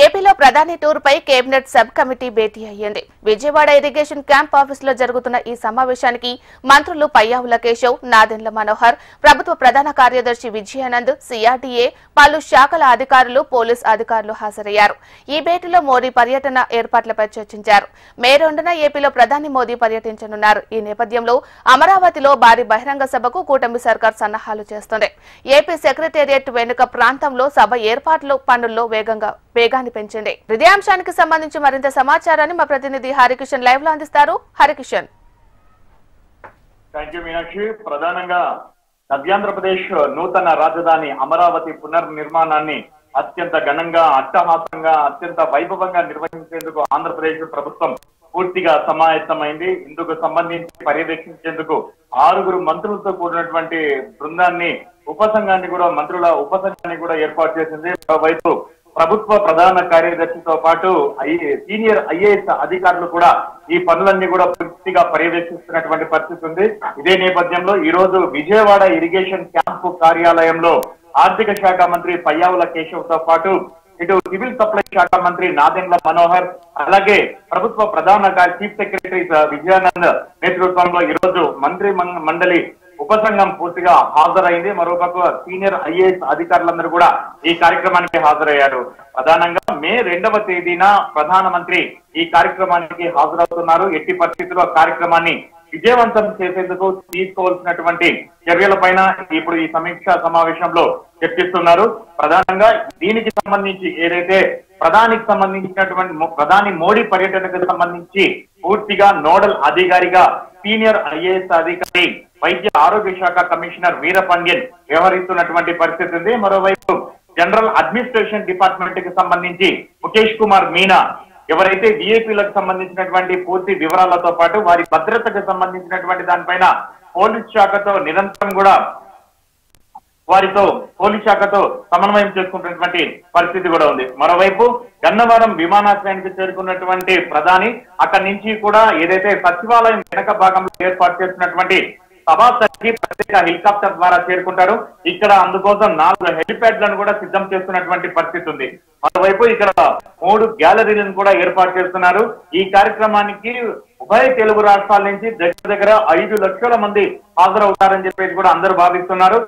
ఏపీలో ప్రధాని టూర్ పై cabinet sub committee భేటీ అయ్యింది. విజయవాడ ఇరిగేషన్ క్యాంప్ ఆఫీసులో జరుగుతున్న ఈ సమావేశానికి మంత్రులు పయ్యావుల కేశవ్, నాదెండ్ల మనోహర్, ప్రభుత్వ ప్రధాన కార్యదర్శి విజయానంద్, సిఆర్డీఏ, పలు శాఖల అధికారులు, పోలీస్ అధికారులు హాజరయ్యారు. ఈ భేటీలో మోదీ పర్యటన ఏర్పాట్లపై చర్చించారు. మే 2న ఏపీలో ప్రధాని మోదీ పర్యటించనున్నారు. ఈ నేపథ్యంలో అమరావతిలో భారీ బహిరంగ సభకు కూటమి సర్కార్ సన్నాహాలు చేస్తోంది. ఏపీ సెక్రటేరియట్ వెనుక ప్రాంతంలో సభ ఏర్పాట్లు పనుల్లో వేగాన్ని పెంచింది. ఇదే అంశానికి సంబంధించి మరింత సమాచారాన్ని మా ప్రతినిధి హరికిషన్ లైవ్ లో అందిస్తారు. హరికిషన్. థాంక్యూ మీనాక్షి. ప్రధానంగా నవ్యాంధ్రప్రదేశ్ నూతన రాజధాని అమరావతి పునర్నిర్మాణాన్ని అత్యంత ఘనంగా, అట్టహాసంగా, అత్యంత వైభవంగా నిర్వహించేందుకు ఆంధ్రప్రదేశ్ ప్రభుత్వం పూర్తిగా సమాయత్తమైంది. ఇందుకు సంబంధించి పర్యవేక్షించేందుకు 6 మంత్రులతో కూడినటువంటి బృందాన్ని, మంత్రుల ఉపసంఘాన్ని కూడా ఏర్పాటు చేసింది. మరోవైపు ప్రభుత్వ ప్రధాన కార్యదర్శితో పాటు సీనియర్ ఐఏఎస్ అధికారులు కూడా ఈ పనులన్నీ కూడా పూర్తిగా పర్యవేక్షిస్తున్నటువంటి పరిస్థితి ఉంది. ఇదే నేపథ్యంలో ఈ రోజు విజయవాడ ఇరిగేషన్ క్యాంపు కార్యాలయంలో ఆర్థిక శాఖ మంత్రి పయ్యావుల కేశవ్ తో పాటు ఇటు సివిల్ సప్లై శాఖ మంత్రి నాదెండ్ల మనోహర్, అలాగే ప్రభుత్వ ప్రధాన చీఫ్ సెక్రటరీ విజయానంద్ నేతృత్వంలో ఈ రోజు మంత్రి మండలి ఉపసంఘం పూర్తిగా హాజరైంది. మరోపక్క సీనియర్ ఐఏఎస్ అధికారులందరూ కూడా ఈ కార్యక్రమానికి హాజరయ్యారు. ప్రధానంగా మే 2వ తేదీన ప్రధానమంత్రి ఈ కార్యక్రమానికి హాజరవుతున్నారు. ఎట్టి పరిస్థితుల్లో కార్యక్రమాన్ని విజయవంతం చేసేందుకు తీసుకోవాల్సినటువంటి చర్యలపైన ఇప్పుడు ఈ సమీక్షా సమావేశంలో చర్చిస్తున్నారు. ప్రధానంగా దీనికి సంబంధించి ఏదైతే ప్రధాని మోడీ పర్యటనకు సంబంధించి పూర్తిగా నోడల్ అధికారిగా సీనియర్ ఐఏఎస్ అధికారి, వైద్య ఆరోగ్య శాఖ కమిషనర్ వీరపాండ్యన్ వ్యవహరిస్తున్నటువంటి పరిస్థితి ఉంది. మరోవైపు జనరల్ అడ్మినిస్ట్రేషన్ డిపార్ట్మెంట్ కి సంబంధించి ముఖేష్ కుమార్ మీనా ఎవరైతే విఐపీలకు సంబంధించినటువంటి పూర్తి వివరాలతో పాటు వారి భద్రతకు సంబంధించినటువంటి దానిపైన పోలీస్ శాఖతో నిరంతరం కూడా పోలీస్ శాఖతో సమన్వయం చేసుకుంటున్నటువంటి పరిస్థితి కూడా ఉంది. మరోవైపు గన్నవరం విమానాశ్రయానికి చేరుకున్నటువంటి ప్రధాని అక్కడి నుంచి కూడా ఏదైతే సచివాలయం వెనక భాగంలో ఏర్పాటు చేస్తున్నటువంటి సభాస్థలికి ప్రత్యేక హెలికాప్టర్ ద్వారా చేరుకుంటారు. ఇక్కడ అందుకోసం 4 హెలిప్యాడ్లను కూడా సిద్ధం చేస్తున్నటువంటి పరిస్థితి ఉంది. మరోవైపు ఇక్కడ 3 గ్యాలరీలను కూడా ఏర్పాటు చేస్తున్నారు. ఈ కార్యక్రమానికి ఉభయ తెలుగు రాష్ట్రాల నుంచి దగ్గర 5 లక్షల మంది హాజరవుతారని చెప్పేసి కూడా అందరూ భావిస్తున్నారు.